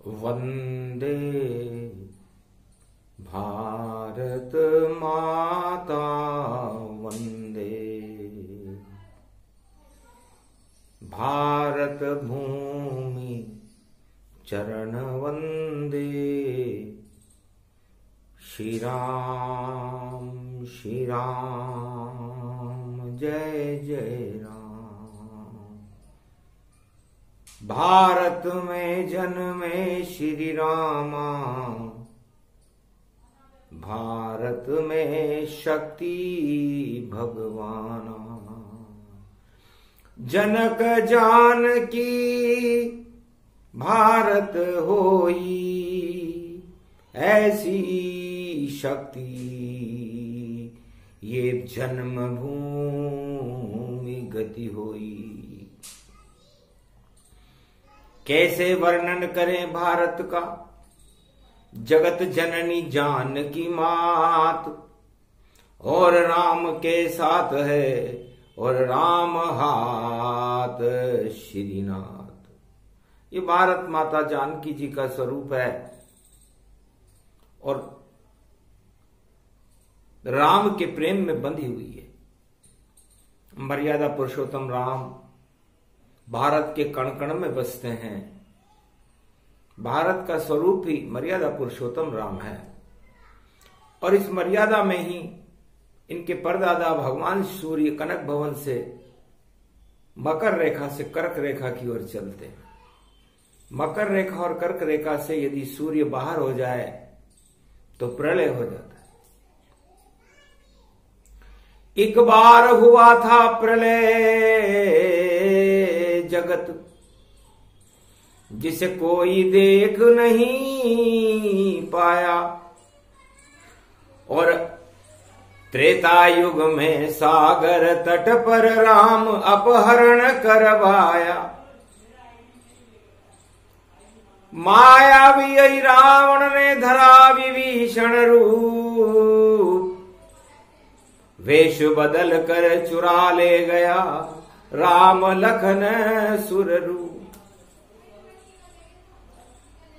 वंदे भारत माता वंदे भारत भूमि चरण वंदे श्री राम जय जय राम। भारत में जन्मे श्री रामा, भारत में शक्ति भगवाना। जनक जानकी भारत होई, ऐसी शक्ति ये जन्म भूमि गति होई। कैसे वर्णन करें भारत का, जगत जननी जानकी मात, और राम के साथ है और राम हाथ श्रीनाथ। ये भारत माता जानकी जी का स्वरूप है और राम के प्रेम में बंधी हुई है। मर्यादा पुरुषोत्तम राम भारत के कण कण में बसते हैं। भारत का स्वरूप ही मर्यादा पुरुषोत्तम राम है और इस मर्यादा में ही इनके परदादा भगवान सूर्य कनक भवन से मकर रेखा से कर्क रेखा की ओर चलते हैं। मकर रेखा और कर्क रेखा से यदि सूर्य बाहर हो जाए तो प्रलय हो जाता है। एक बार हुआ था प्रलय जगत, जिसे कोई देख नहीं पाया, और त्रेता युग में सागर तट पर राम अपहरण करवाया। मायावी रावण ने धरा विभीषण रूप, वेश बदल कर चुरा ले गया राम लखन सुर रूप।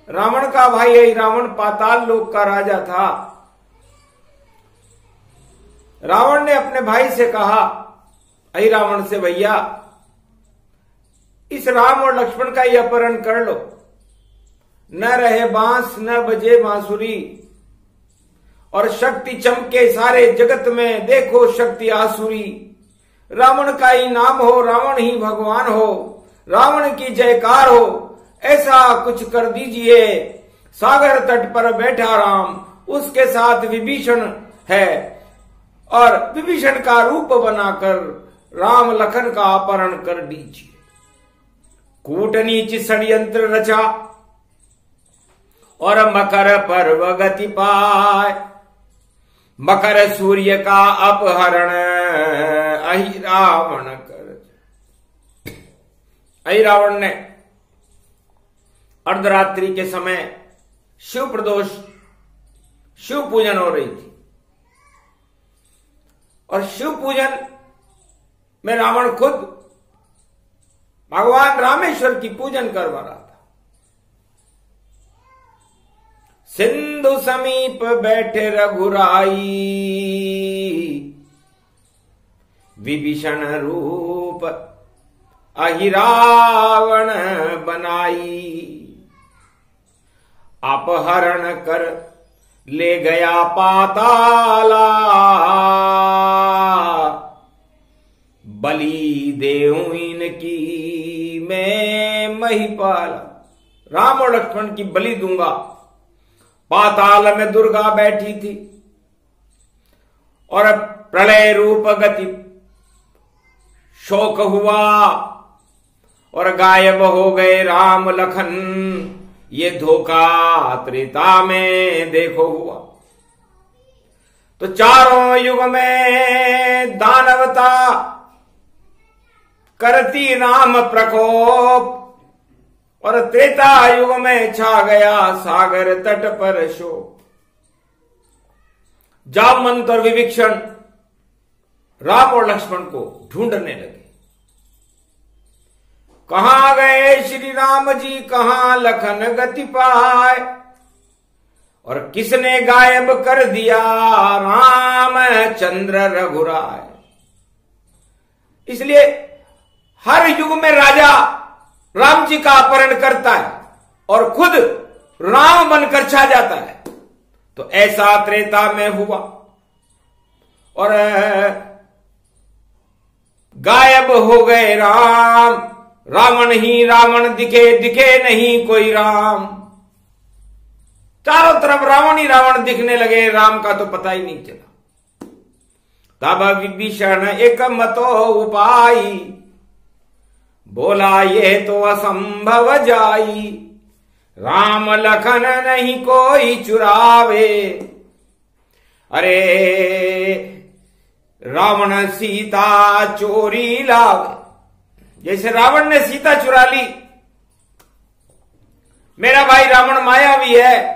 रावण का भाई रावण पाताल लोक का राजा था। रावण ने अपने भाई से कहा, अहि रावण से, भैया इस राम और लक्ष्मण का ही अपहरण कर लो, न रहे बांस न बजे बांसुरी, और शक्ति चमके सारे जगत में, देखो शक्ति आसुरी। रावण का ही नाम हो, रावण ही भगवान हो, रावण की जयकार हो, ऐसा कुछ कर दीजिए। सागर तट पर बैठा राम, उसके साथ विभीषण है, और विभीषण का रूप बनाकर राम लखन का अपहरण कर दीजिए। कूटनीच षड्यंत्र रचा और मकर पर्व गति पाए, मकर सूर्य का अपहरण अहि रावण कर। अहि रावण ने अर्धरात्रि के समय शिव प्रदोष शिव पूजन हो रही थी, और शिव पूजन में रावण खुद भगवान रामेश्वर की पूजन करवा रहा था। सिंधु समीप बैठे रघुराई, विभीषण रूप अहि रावण बनाई। अपहरण कर ले गया पाताला, बलि देऊं इनकी मैं महिपाला। राम और लक्ष्मण की बलि दूंगा। पाताल में दुर्गा बैठी थी और प्रलय रूप गति शोक हुआ और गायब हो गए राम लखन। ये धोखा त्रेता में देखो हुआ। तो चारों युग में दानवता करती राम प्रकोप, और त्रेता युग में छा गया सागर तट पर शोक। जामवंत और विभीषण राम और लक्ष्मण को ढूंढने लगे। कहां गए श्री राम जी, कहां लखन गति पाए, और किसने गायब कर दिया राम चंद्र रघुराय। इसलिए हर युग में राजा राम जी का अपहरण करता है और खुद राम बनकर छा जाता है। तो ऐसा त्रेता में हुआ और गायब हो गए राम, रावण ही रावण दिखे, दिखे नहीं कोई राम। चारों तरफ रावण ही रावण दिखने लगे, राम का तो पता ही नहीं चला। तब विभीषण एक मतो उपाई, बोला ये तो असंभव जाई, राम लखन नहीं कोई चुरावे। अरे रावण सीता चोरी लावे, जैसे रावण ने सीता चुरा ली। मेरा भाई रावण मायावी है,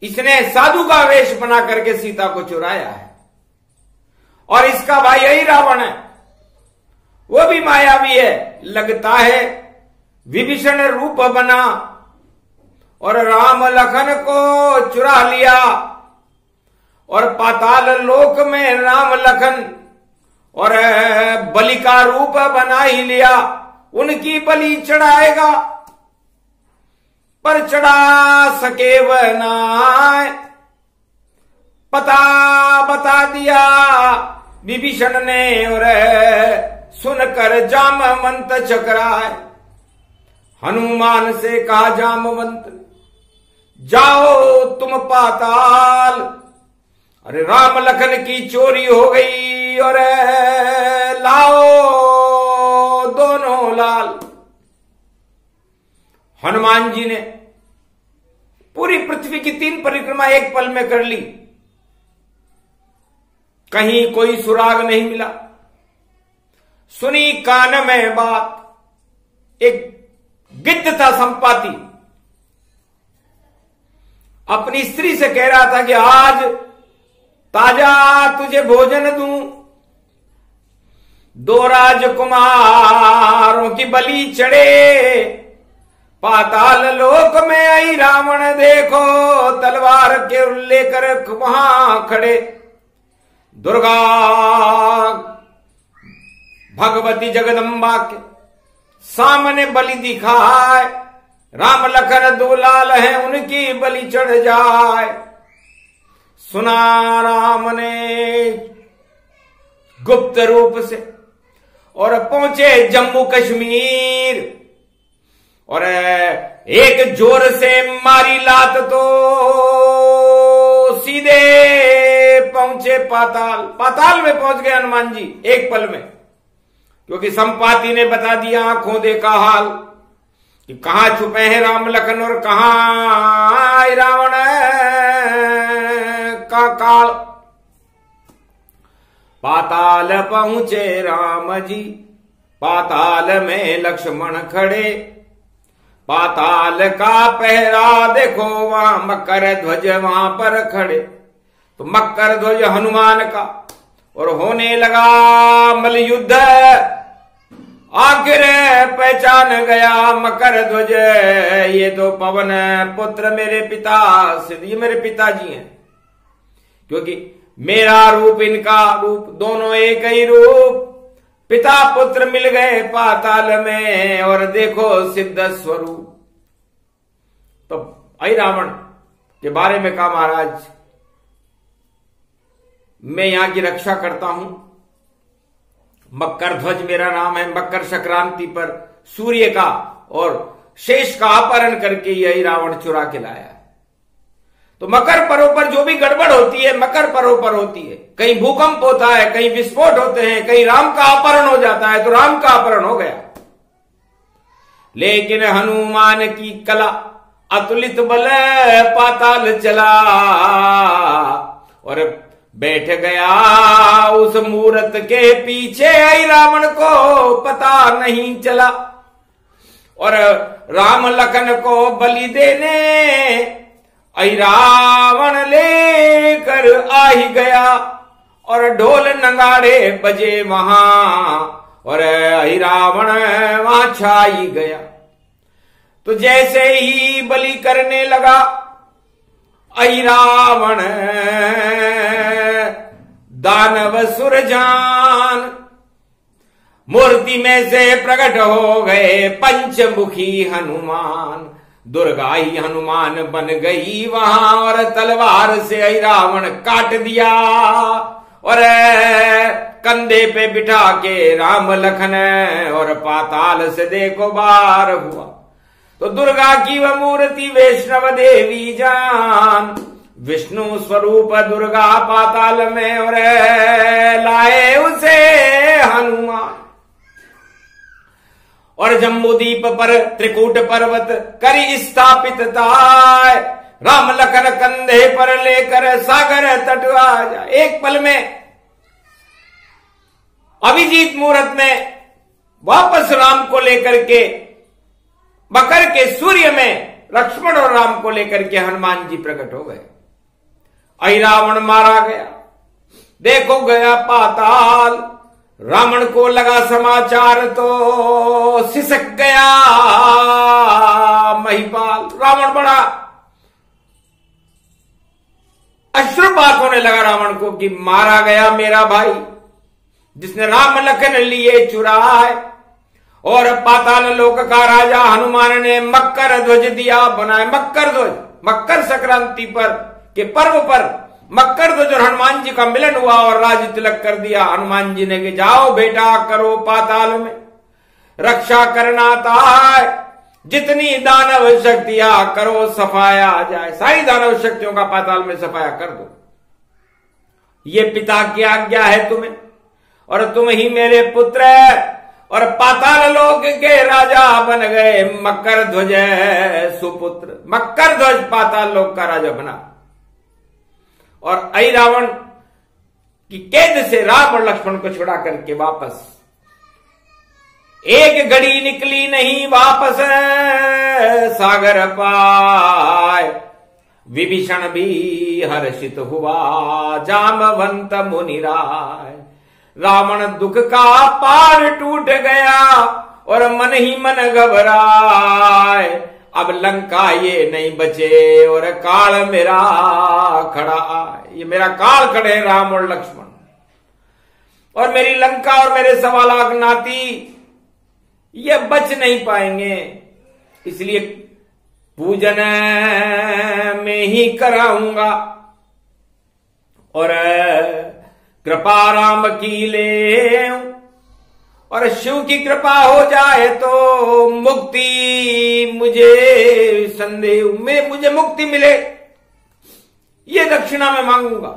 इसने साधु का वेश बना करके सीता को चुराया है, और इसका भाई यही रावण है, वो भी मायावी है। लगता है विभीषण रूप बना और राम लखन को चुरा लिया, और पाताल लोक में राम लखन और बलि का रूप बना ही लिया। उनकी बलि चढ़ाएगा पर चढ़ा सके वह ना, पता बता दिया विभीषण ने और सुनकर जामवंत चकराए। हनुमान से कहा जामवंत, जाओ तुम पाताल, अरे राम लखन की चोरी हो गई और लाओ दोनों लाल। हनुमान जी ने पूरी पृथ्वी की 3 परिक्रमा एक पल में कर ली, कहीं कोई सुराग नहीं मिला। सुनी कान में बात, एक गिद्ध था संपाति, अपनी स्त्री से कह रहा था कि आज ताजा तुझे भोजन दूं, 2 राजकुमारों की बलि चढ़े, पाताल लोक में आई रावण देखो, तलवार के लेकर वहां खड़े। दुर्गा भगवती जगदम्बा के सामने बलि दिखाए, राम लखन 2 लाल हैं उनकी बलि चढ़ जाए। सुना राम ने गुप्त रूप से और पहुंचे जम्मू कश्मीर, और एक जोर से मारी लात तो सीधे पहुंचे पाताल। पाताल में पहुंच गए हनुमान जी एक पल में, क्योंकि संपाति ने बता दिया आंखों देखा हाल कि कहां छुपे हैं राम लखन और कहां रावण का काल। पाताल पहुंचे राम जी, पाताल में लक्ष्मण खड़े, पाताल का पहरा देखो वहां मकर ध्वज वहां पर खड़े। तो मकर ध्वज हनुमान का, और होने लगा मल युद्ध, आखिर पहचान गया मकर ध्वज, ये तो पवन पुत्र मेरे पिता से, ये मेरे पिताजी हैं, क्योंकि मेरा रूप इनका रूप दोनों एक ही रूप, पिता पुत्र मिल गए पाताल में और देखो सिद्ध स्वरूप। तो आई रावण के बारे में कहा महाराज मैं यहां की रक्षा करता हूं, मकर ध्वज मेरा नाम है, मकर संक्रांति पर सूर्य का और शेष का अपहरण करके यही रावण चुरा के लाया है। तो मकर पर्व पर जो भी गड़बड़ होती है मकर पर्व पर होती है, कहीं भूकंप होता है, कहीं विस्फोट होते हैं, कहीं राम का अपहरण हो जाता है, तो राम का अपहरण हो गया। लेकिन हनुमान की कला अतुलित बल पाताल चला और बैठ गया उस मूरत के पीछे, आई रावण को पता नहीं चला। और राम लखन को बलि देने आई रावण लेकर आ ही गया, और ढोल नगाड़े बजे वहां और ही रावण वहां छाई गया। तो जैसे ही बलि करने लगा अहि रावण दानव सुरजान, मूर्ति में से प्रकट हो गए पंचमुखी हनुमान। दुर्गा ही हनुमान बन गई वहां और तलवार से अहि रावण काट दिया और कंधे पे बिठा के राम लखन और पाताल से देखो बार हुआ। तो दुर्गा की वह मूर्ति वैष्णव देवी जान, विष्णु स्वरूप दुर्गा पाताल में और लाए उसे हनुमान। और जम्बूद्वीप पर त्रिकूट पर्वत करी स्थापित ताय, राम लखन कंधे पर लेकर सागर तट आ जा। एक पल में अभिजीत मुहूर्त में वापस राम को लेकर के मकर के सूर्य में लक्ष्मण और राम को लेकर के हनुमान जी प्रकट हो गए। अहि रावण मारा गया, देखो गया पाताल। रावण को लगा समाचार तो सिसक गया महिपाल। रावण बड़ा अश्रुपात होने लगा रावण को कि मारा गया मेरा भाई, जिसने राम लखन लिए चुराए। और पाताल लोक का राजा हनुमान ने मकर ध्वज दिया बनाए। मकर ध्वज, मकर संक्रांति पर के पर्व पर मकर ध्वज और हनुमान जी का मिलन हुआ और राज तिलक कर दिया। हनुमान जी ने कि जाओ बेटा करो पाताल में रक्षा करना था, जितनी दानव शक्तियां करो सफाया आ जाए। सारी दानव शक्तियों का पाताल में सफाया कर दो। ये पिता की आज्ञा है तुम्हें और तुम ही मेरे पुत्र और पाताल लोक के राजा बन गए। मकर ध्वज सुपुत्र, मकर ध्वज पाताल लोक का राजा बना। और अहि रावण की कैद से राम और लक्ष्मण को छुड़ा करके वापस, एक घड़ी निकली नहीं वापस सागर पाए। विभीषण भी हर्षित हुआ जामवंत मुनिराय। रावण दुख का पार टूट गया और मन ही मन घबराए। अब लंका ये नहीं बचे और काल मेरा खड़ा आए। ये मेरा काल खड़े राम और लक्ष्मण, और मेरी लंका और मेरे 1.25 लाख नाती ये बच नहीं पाएंगे। इसलिए पूजन में ही कराऊंगा और कृपा राम की ले, और शिव की कृपा हो जाए तो मुक्ति मुझे संदेह में मुझे मुक्ति मिले, ये दक्षिणा मैं मांगूंगा।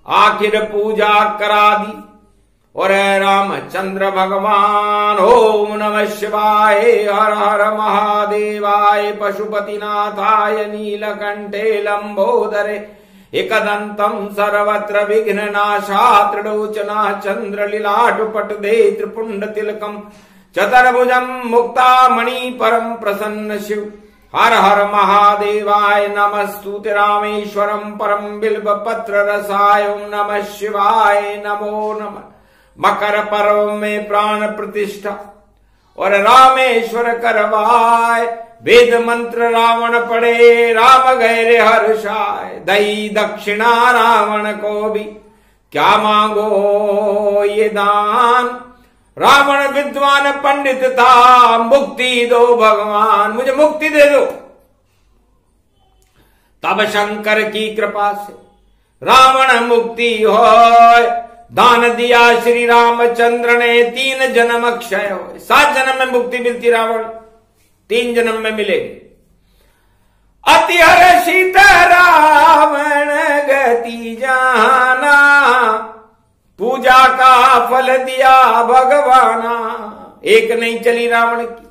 आखिर पूजा करा दी और रामचंद्र भगवान ओम नमः शिवाय हर हर महादेवाय पशुपतिनाथाय नीलकंठे लंबोदरे एकदंतम सर्वत्र विघ्ननाशा त्रिलोचना चंद्र लीलाटपटदे त्रिपुंड तिलकम चतुर्भुजम मुक्ता मणि परम प्रसन्न शिव हर हर महादेवाय नमस्तुते रामेश्वरम परम बिल्व पत्र रसाय ओम नमः शिवाय नमो नमः। मकर पर्व में प्राण प्रतिष्ठा और रामेश्वर करवाय। वेद मंत्र रावण पढ़े राम गए हर्षाय। दई दक्षिणा रावण को भी क्या मांगो ये दान। रावण विद्वान पंडित था मुक्ति दो भगवान, मुझे मुक्ति दे दो। तब शंकर की कृपा से रावण मुक्ति होय। दान दिया श्री रामचंद्र ने 3 जन्म अक्षय हो। 7 जन्म में मुक्ति मिलती, रावण 3 जन्म में मिलेगी। अति हर्षित रावण गति जाना, पूजा का फल दिया भगवाना। एक नहीं चली रावण की,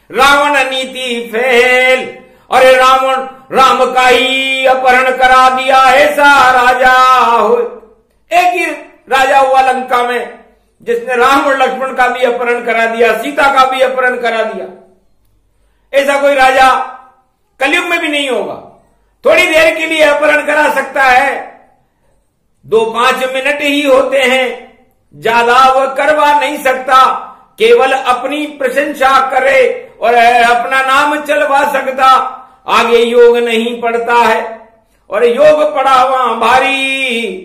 रावण नीति फेल। अरे रावण राम का ही अपहरण करा दिया, ऐसा राजा हो। एक ही राजा हुआ लंका में जिसने राम और लक्ष्मण का भी अपहरण करा दिया, सीता का भी अपहरण करा दिया। ऐसा कोई राजा कलयुग में भी नहीं होगा। थोड़ी देर के लिए अपहरण करा सकता है, 2-5 मिनट ही होते हैं, ज्यादा वह करवा नहीं सकता। केवल अपनी प्रशंसा करे और अपना नाम चलवा सकता, आगे योग नहीं पढ़ता है और योग पढ़ा वहां भारी।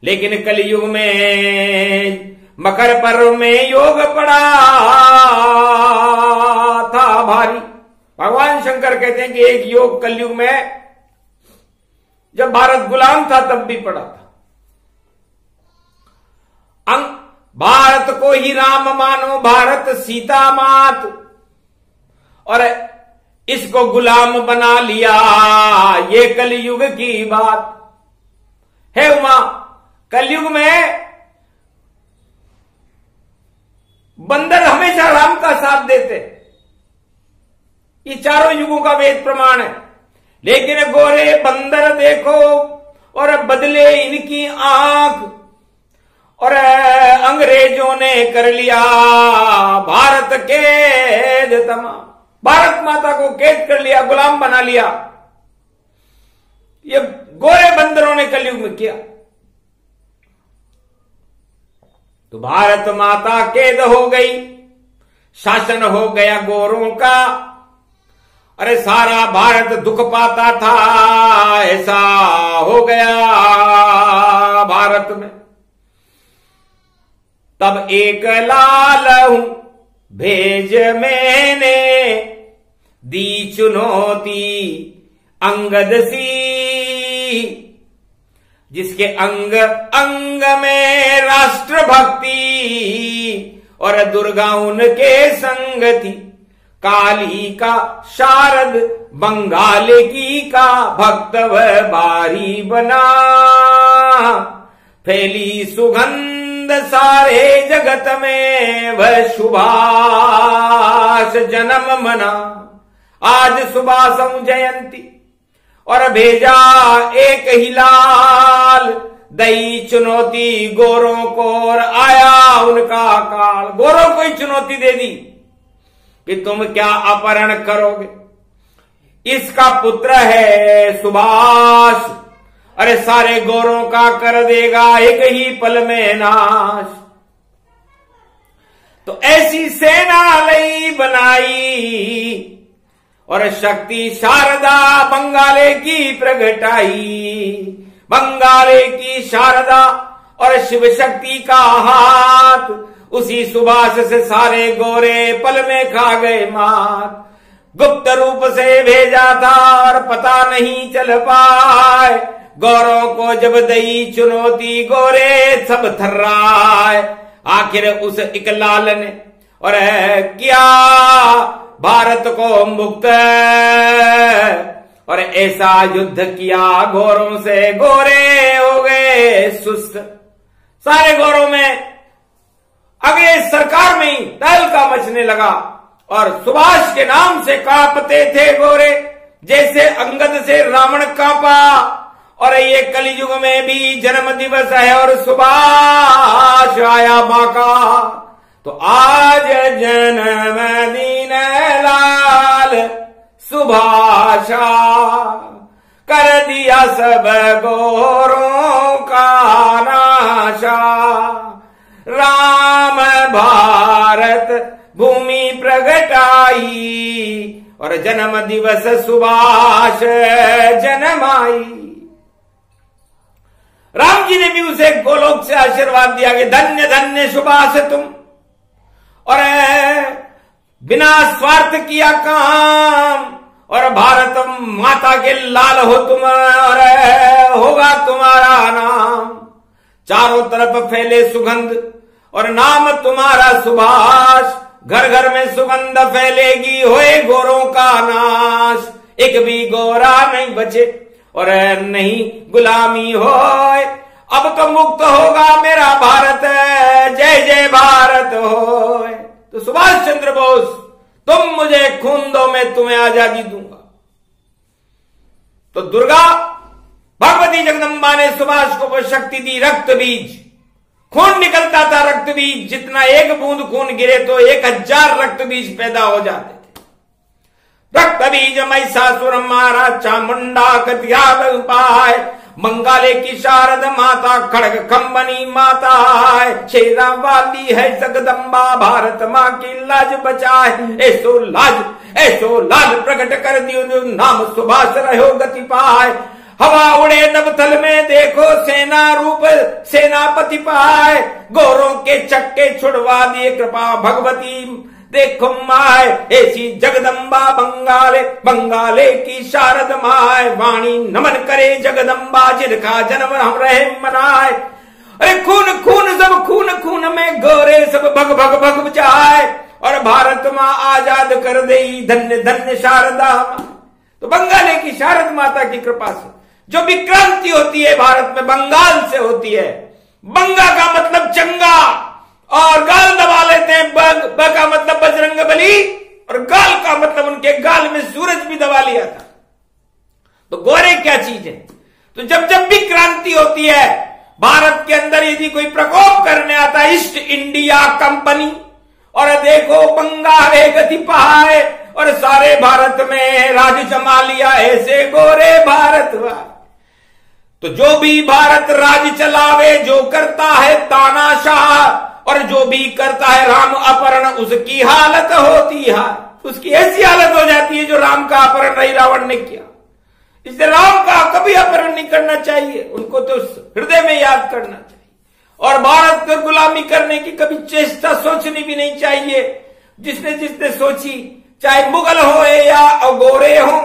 लेकिन कलयुग में मकर पर्व में योग पड़ा था भारी। भगवान शंकर कहते हैं कि एक योग कलयुग में जब भारत गुलाम था तब भी पड़ा था। भारत को ही राम मानो, भारत सीता मात, और इसको गुलाम बना लिया, ये कलयुग की बात है उमा। कलयुग में बंदर हमेशा राम का साथ देते, ये चारों युगों का वेद प्रमाण है। लेकिन गोरे बंदर देखो और बदले इनकी आंख, और अंग्रेजों ने कर लिया भारत कैद तमाम, भारत माता को कैद कर लिया, गुलाम बना लिया। ये गोरे बंदरों ने कलयुग में किया। तो भारत माता कैद हो गई, शासन हो गया गोरों का। अरे सारा भारत दुख पाता था, ऐसा हो गया भारत में। तब एक लाल हूं भेज मैंने, दी चुनौती अंगद सी, जिसके अंग अंग में राष्ट्र भक्ति और दुर्गा उनके संग थी। काली का शारद बंगाल की का भक्त वह बारी बना, फैली सुगंध सारे जगत में वह सुभाष जन्म मना। आज सुभाषम जयंती और भेजा एक ही लाल, दई चुनौती गोरों को और आया उनका काल। गोरों को ही चुनौती दे दी कि तुम क्या अपहरण करोगे, इसका पुत्र है सुभाष, अरे सारे गोरों का कर देगा एक ही पल में नाश। तो ऐसी सेना लई बनाई और शक्ति शारदा बंगाले की प्रगटाई। बंगाले की शारदा और शिव शक्ति का हाथ, उसी सुभाष से सारे गोरे पल में खा गए मात। गुप्त रूप से भेजा था और पता नहीं चल पाए, गोरों को जब दई चुनौती गोरे सब थर्राए। आखिर उस इकलाल ने और किया भारत को मुक्त, और ऐसा युद्ध किया गोरों से गोरे हो गए सुस्त। सारे गोरों में अंग्रेज सरकार में ही तहलका मचने लगा और सुभाष के नाम से कांपते थे गोरे, जैसे अंगद से रावण कांपा। और ये कलयुग में भी जन्म दिवस है और सुभाष आया बाका। तो आज जन्म दिन लाल सुभाषा, कर दिया सब गोरों का नाशा। राम भारत भूमि प्रगटाई और जन्म दिवस सुभाष जन्माई। राम जी ने भी उसे गोलोक से आशीर्वाद दिया कि धन्य धन्य सुभाष तुम, और बिना स्वार्थ किया काम, और भारत माता के लाल हो तुम और होगा तुम्हारा नाम। चारों तरफ फैले सुगंध और नाम तुम्हारा सुभाष, घर घर में सुगंध फैलेगी होए गोरों का नाश। एक भी गोरा नहीं बचे और नहीं गुलामी होए, अब तो मुक्त होगा मेरा भारत, जय जय भारत होए। तो सुभाष चंद्र बोस, तुम मुझे खून दो मैं तुम्हें आजादी दूंगा। तो दुर्गा भगवती जगदम्बा ने सुभाष को वो शक्ति दी, रक्त बीज। खून निकलता था रक्त बीज, जितना एक बूंद खून गिरे तो 1000 रक्त बीज पैदा हो जाते थे। रक्त बीज महिषासुर मारा, चामुंडा कतिया बल पाए, बंगाले की शारद माता खड़ग कंबनी माता है, शेरा वाली है जगदम्बा, भारत माँ की लाज बचाए, ऐसो लाल प्रकट कर दियो नाम सुभाष रहो गति पाए। हवा उड़े नवतल में देखो सेना रूप सेनापति पाए, गोरों के चक्के छुड़वा दिए कृपा भगवती देखो माए, ऐसी जगदम्बा बंगाले की शारद माए, वाणी नमन करे जगदम्बा जिनका जन्म हम रहे मनाए। अरे खून खून सब खून में गोरे सब भग भग भग बचाए, और भारत माँ आजाद कर दे धन्य धन्य शारदा। तो बंगाले की शारद माता की कृपा से जो भी क्रांति होती है भारत में बंगाल से होती है। बंगा का मतलब चंगा, और गाल दबा लेते हैं ब का मतलब बजरंग बली, और गाल का मतलब उनके गाल में सूरज भी दबा लिया था। तो गोरे क्या चीज है? तो जब भी क्रांति होती है भारत के अंदर, यदि कोई प्रकोप करने आता है ईस्ट इंडिया कंपनी, और देखो बंगाले गति पाए और सारे भारत में राज जमा लिया ऐसे गोरे भारतवासी। तो जो भी भारत राज चलावे, जो करता है तानाशाह और जो भी करता है राम अपहरण, उसकी हालत होती है, उसकी ऐसी हालत हो जाती है जो राम का अपहरण नहीं रावण ने किया। इसलिए राम का कभी अपहरण नहीं करना चाहिए, उनको तो हृदय में याद करना चाहिए। और भारत को गुलामी करने की कभी चेष्टा सोचनी भी नहीं चाहिए। जिसने सोची, चाहे मुगल हो या गोरे हो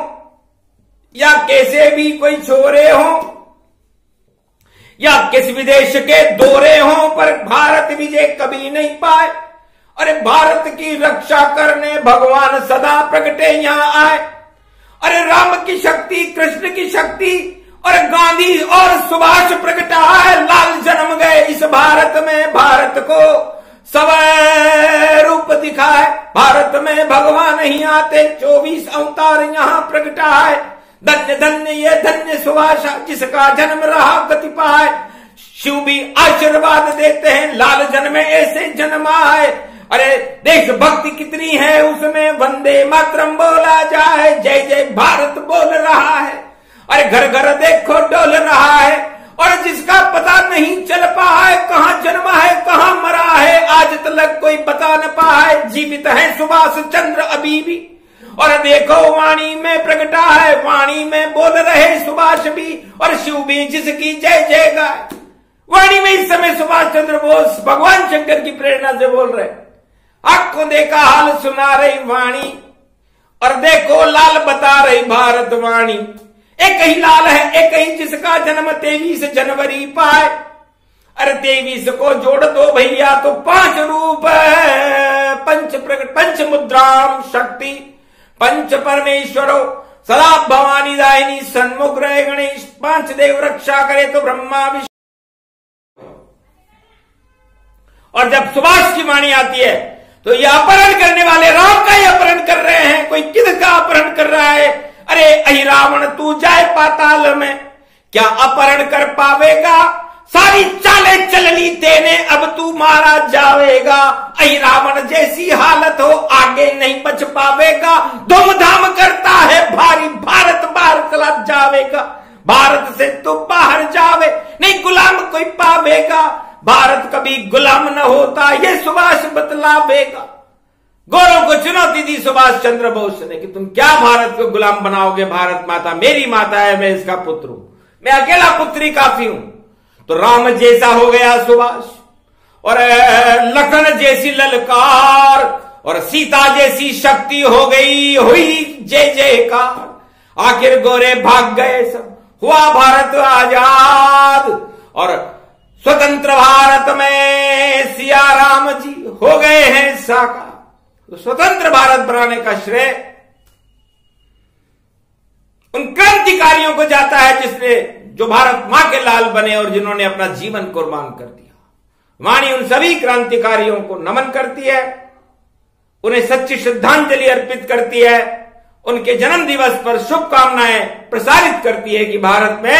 या कैसे भी कोई छोरे हो या किस विदेश के दौरे हों, पर भारत विजय कभी नहीं पाए। अरे भारत की रक्षा करने भगवान सदा प्रगटे यहां आए। अरे राम की शक्ति, कृष्ण की शक्ति और गांधी और सुभाष प्रगटाए, लाल जन्म गए इस भारत में, भारत को सवै रूप दिखाए। भारत में भगवान ही आते, 24 अवतार यहां प्रगटाए। धन्य धन्य ये धन्य सुभाष जिसका जन्म रहा गति पाए। शिव भी आशीर्वाद देते हैं, लाल जन्मे ऐसे जन्म आए। अरे देशभक्ति कितनी है उसमें, वंदे मातरम बोला जाए, जय जय भारत बोल रहा है। अरे घर घर देखो डोल रहा है, और जिसका पता नहीं चल पाया है कहां जन्मा है कहां मरा है, आज तक कोई बता न पाए। जीवित है सुभाष चंद्र अभी भी, और देखो वाणी में प्रगटा है, वाणी में बोल रहे सुभाष भी और शिव भी जिसकी जय जय गाय। वाणी में इस समय सुभाष चंद्र बोस भगवान शंकर की प्रेरणा से बोल रहे। आंखों देखा हाल सुना रही वाणी, और देखो लाल बता रही भारत वाणी। एक ही लाल है, एक ही जिसका जन्म 23 जनवरी पाए। अरे 23 को जोड़ दो भैया तो 5 रूप है, पंच मुद्राम शक्ति, पंच परमेश्वरो सदा भवानी दायिनी, सन्मुख रहे गणेश, 5 देव रक्षा करे तो ब्रह्मा विष्णु। और जब सुभाष की वाणी आती है तो ये अपहरण करने वाले राम का ही अपहरण कर रहे हैं, कोई किसका अपहरण कर रहा है? अरे अहि रावण तू जाए पाताल में, क्या अपहरण कर पावेगा? सारी चालें चल ली तेने, अब तू मारा जावेगा। अहि रावण जैसी हालत हो आगे नहीं बच पावेगा। धूमधाम करता है भारी भारत बाहर चला जावेगा। भारत से तू बाहर जावे नहीं गुलाम कोई पावेगा। भारत कभी गुलाम न होता ये सुभाष बतलावेगा। गौरव को चुनौती दी सुभाष चंद्र बोस ने कि तुम क्या भारत को गुलाम बनाओगे? भारत माता मेरी माता है, मैं इसका पुत्र हूं, मैं अकेला पुत्री काफी हूं। तो राम जैसा हो गया सुभाष, और लखन जैसी ललकार, और सीता जैसी शक्ति हो गई, हुई जय जयकार। आखिर गोरे भाग गए सब, हुआ भारत आजाद, और स्वतंत्र भारत में सिया राम जी हो गए हैं साकार। तो स्वतंत्र भारत बनाने का श्रेय उन क्रांतिकारियों को जाता है जिसने जो भारत मां के लाल बने और जिन्होंने अपना जीवन कुर्बान कर दिया। वाणी उन सभी क्रांतिकारियों को नमन करती है, उन्हें सच्ची श्रद्धांजलि अर्पित करती है, उनके जन्म दिवस पर शुभकामनाएं प्रसारित करती है कि भारत में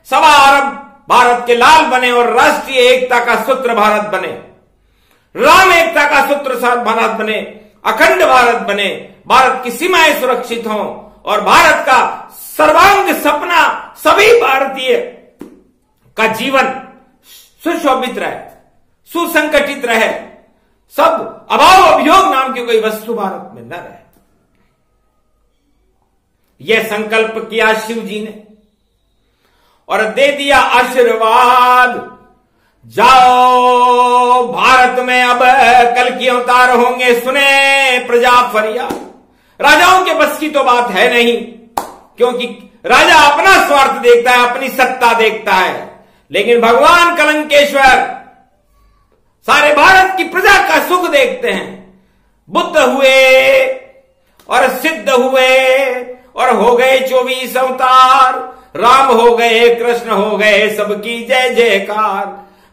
1.25 अरब भारत के लाल बने और राष्ट्रीय एकता का सूत्र भारत बने, राम एकता का सूत्र भारत बने, अखंड भारत बने, भारत की सीमाएं सुरक्षित हों और भारत का सर्वांग सपना सभी भारतीय जीवन सुशोभित रहे, सुसंगठित रहे, सब अभाव अभियोग नाम की कोई वस्तु भारत में न रहे। यह संकल्प किया शिव जी ने और दे दिया आशीर्वाद, जाओ भारत में अब कल की अवतार होंगे, सुने प्रजा फरियाद। राजाओं के बस की तो बात है नहीं, क्योंकि राजा अपना स्वार्थ देखता है, अपनी सत्ता देखता है, लेकिन भगवान कलंकेश्वर सारे भारत की प्रजा का सुख देखते हैं। बुद्ध हुए और सिद्ध हुए और हो गए 24 अवतार, राम हो गए, कृष्ण हो गए, सबकी जय जयकार।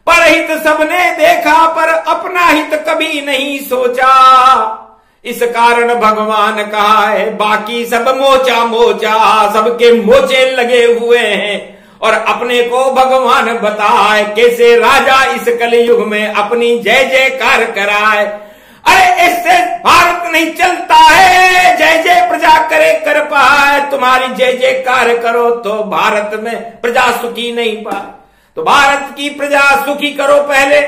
परहित सबने देखा पर अपना हित कभी नहीं सोचा, इस कारण भगवान कहा है बाकी सब मोचा मोचा, सबके मोचे लगे हुए हैं और अपने को भगवान बताए कैसे राजा इस कलयुग में अपनी जय जयकार कराए। अरे इससे भारत नहीं चलता है, जय जय प्रजा करे कर पाए, तुम्हारी जय जयकार करो तो भारत में प्रजा सुखी नहीं पाए। तो भारत की प्रजा सुखी करो पहले,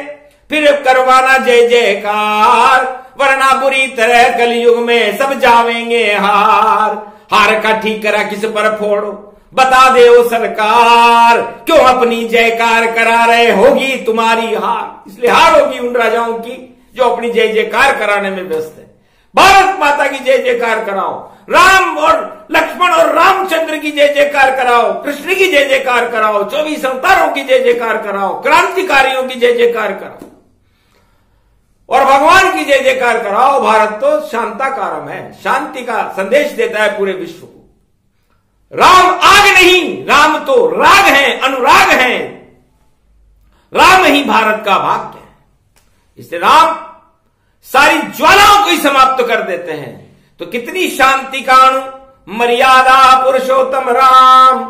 फिर करवाना जय जयकार, वरना बुरी तरह कलयुग में सब जावेंगे हार। हार का ठीकरा किस पर फोड़ो, बता दे ओ सरकार, क्यों अपनी जयकार करा रहे, होगी तुम्हारी हार। इसलिए हार होगी उन राजाओं की जो अपनी जय जयकार कराने में व्यस्त है। भारत माता की जय जयकार कराओ, राम और लक्ष्मण और रामचंद्र की जय जयकार कराओ, कृष्ण की जय जयकार कराओ, 24 अवतारों की जय जयकार कराओ, क्रांतिकारियों की जय जयकार कराओ और भगवान की जय जयकार कराओ। भारत तो शांताकारम है, शांति का संदेश देता है पूरे विश्व को। राम आग नहीं, राम तो राग है, अनुराग है। राम ही भारत का भाग्य है। इसलिए राम सारी ज्वालाओं को ही समाप्त कर देते हैं। तो कितनी शांति का अणु मर्यादा पुरुषोत्तम राम,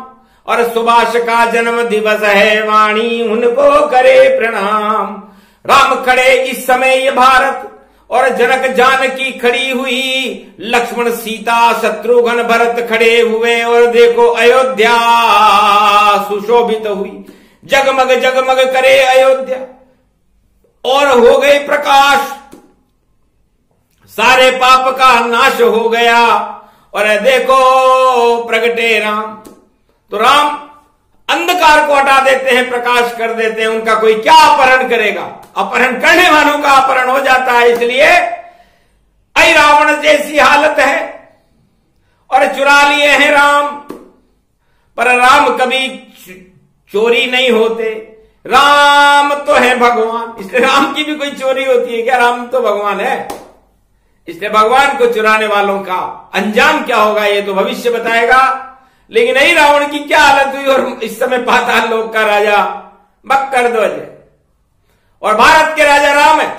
और सुभाष का जन्म दिवस है, वाणी उनको करे प्रणाम। राम खड़े इस समय ये भारत और जनक जानकी खड़ी हुई, लक्ष्मण सीता शत्रुघ्न भरत खड़े हुए और देखो अयोध्या सुशोभित हुई। जगमग जगमग करे अयोध्या और हो गई प्रकाश, सारे पाप का नाश हो गया और देखो प्रगटे राम। तो राम अंधकार को हटा देते हैं, प्रकाश कर देते हैं। उनका कोई क्या अपहरण करेगा, अपहरण करने वालों का अपहरण हो जाता है। इसलिए ऐ रावण जैसी हालत है और चुरा लिए हैं राम, पर राम कभी चोरी नहीं होते। राम तो है भगवान, इसलिए राम की भी कोई चोरी होती है क्या? राम तो भगवान है। इसलिए भगवान को चुराने वालों का अंजाम क्या होगा ये तो भविष्य बताएगा। लेकिन नहीं, रावण की क्या हालत हुई और इस समय पाताल लोक का राजा मकरध्वज है और भारत के राजा राम है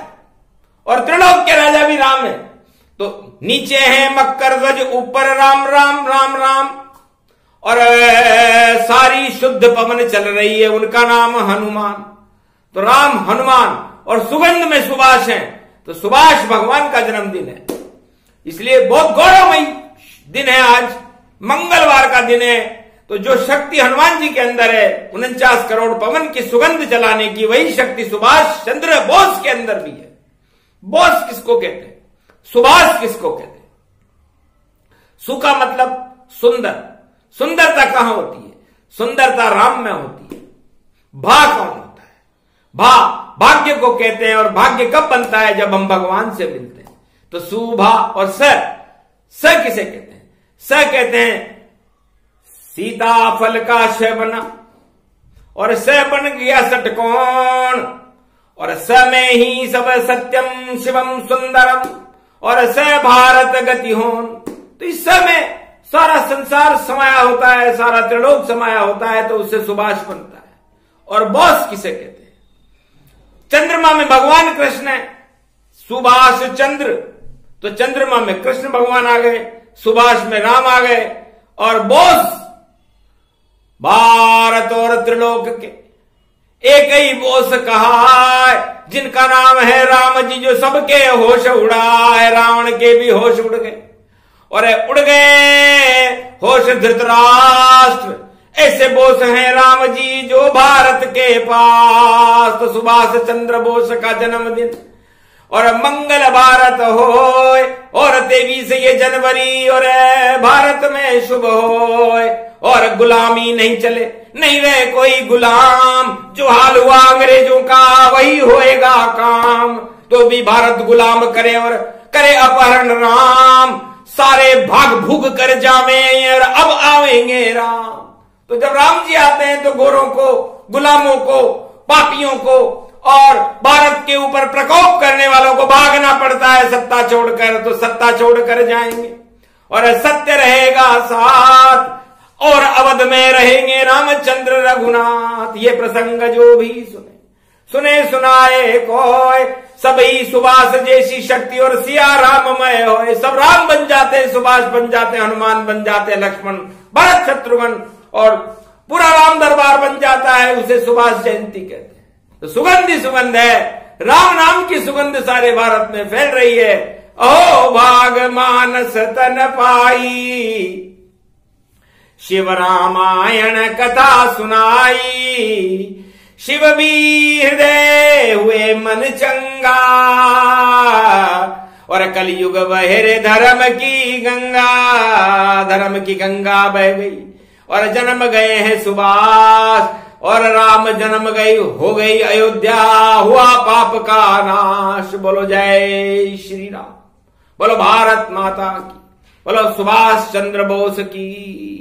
और त्रिलोक के राजा भी राम है। तो नीचे है मकरध्वज, ऊपर राम राम राम राम और सारी शुद्ध पवन चल रही है, उनका नाम हनुमान। तो राम हनुमान और सुगंध में सुभाष है, तो सुभाष भगवान का जन्मदिन है। इसलिए बहुत गौरवमयी दिन है आज, मंगलवार का दिन है। तो जो शक्ति हनुमान जी के अंदर है 49 करोड़ पवन की सुगंध चलाने की, वही शक्ति सुभाष चंद्र बोस के अंदर भी है। बोस किसको कहते हैं, सुभाष किसको कहते हैं? सु का मतलब सुंदर। सुंदरता कहां होती है? सुंदरता राम में होती है। भा कौन होता है? भा भाग्य को कहते हैं और भाग्य कब बनता है? जब हम भगवान से मिलते हैं। तो सुभा और स किसे कहते हैं? स कहते हैं सीता फल का श बना और स बन गया षटकोण और स में ही सब सत्यम शिवम सुंदरम और स भारत गति होन। तो इस समय सारा संसार समाया होता है, सारा त्रिलोक समाया होता है, तो उससे सुभाष बनता है। और बॉस किसे कहते हैं? चंद्रमा में भगवान कृष्ण है, सुभाष चंद्र। तो चंद्रमा में कृष्ण भगवान आ गए, सुभाष में राम आ गए और बोस भारत और त्रिलोक के एक ही बोस कहा है, जिनका नाम है राम जी, जो सबके होश उड़ाए। रावण के भी होश उड़ गए और उड़ गए होश धृतराष्ट्र, ऐसे बोस हैं राम जी जो भारत के पास। तो सुभाष चंद्र बोस का जन्मदिन और मंगल भारत हो, और 23 ये जनवरी और भारत में शुभ हो, और गुलामी नहीं चले, नहीं रहे कोई गुलाम। जो हाल हुआ अंग्रेजों का वही होएगा काम। तो भी भारत गुलाम करे और करे अपहरण राम। सारे भाग भूग कर जावे और अब आवेंगे राम। तो जब राम जी आते हैं तो गोरों को, गुलामों को, पापियों को और भारत के ऊपर प्रकोप करने वालों को भागना पड़ता है सत्ता छोड़कर। तो सत्ता छोड़कर जाएंगे और सत्य रहेगा साथ, और अवध में रहेंगे रामचंद्र रघुनाथ। ये प्रसंग जो भी सुने सुनाए कोई, सभी सुभाष जैसी शक्ति और सिया राममय होए। सब राम बन जाते, सुभाष बन जाते, हनुमान बन जाते, लक्ष्मण, भरत, शत्रुघ्न, और पूरा राम दरबार बन जाता है। उसे सुभाष जयंती कहते हैं। तो सुगंध ही सुगंध है, राम नाम की सुगंध सारे भारत में फैल रही है। ओ भाग मानस तन पाई, शिव रामायण कथा सुनाई। शिव भी हृदय हुए मन चंगा, और कलयुग बहरे धर्म की गंगा बह गई, और जन्म गए हैं सुभाष, और राम जन्म गई, हो गई अयोध्या, हुआ पाप का नाश। बोलो जय श्री राम, बोलो भारत माता की, बोलो सुभाष चंद्र बोस की।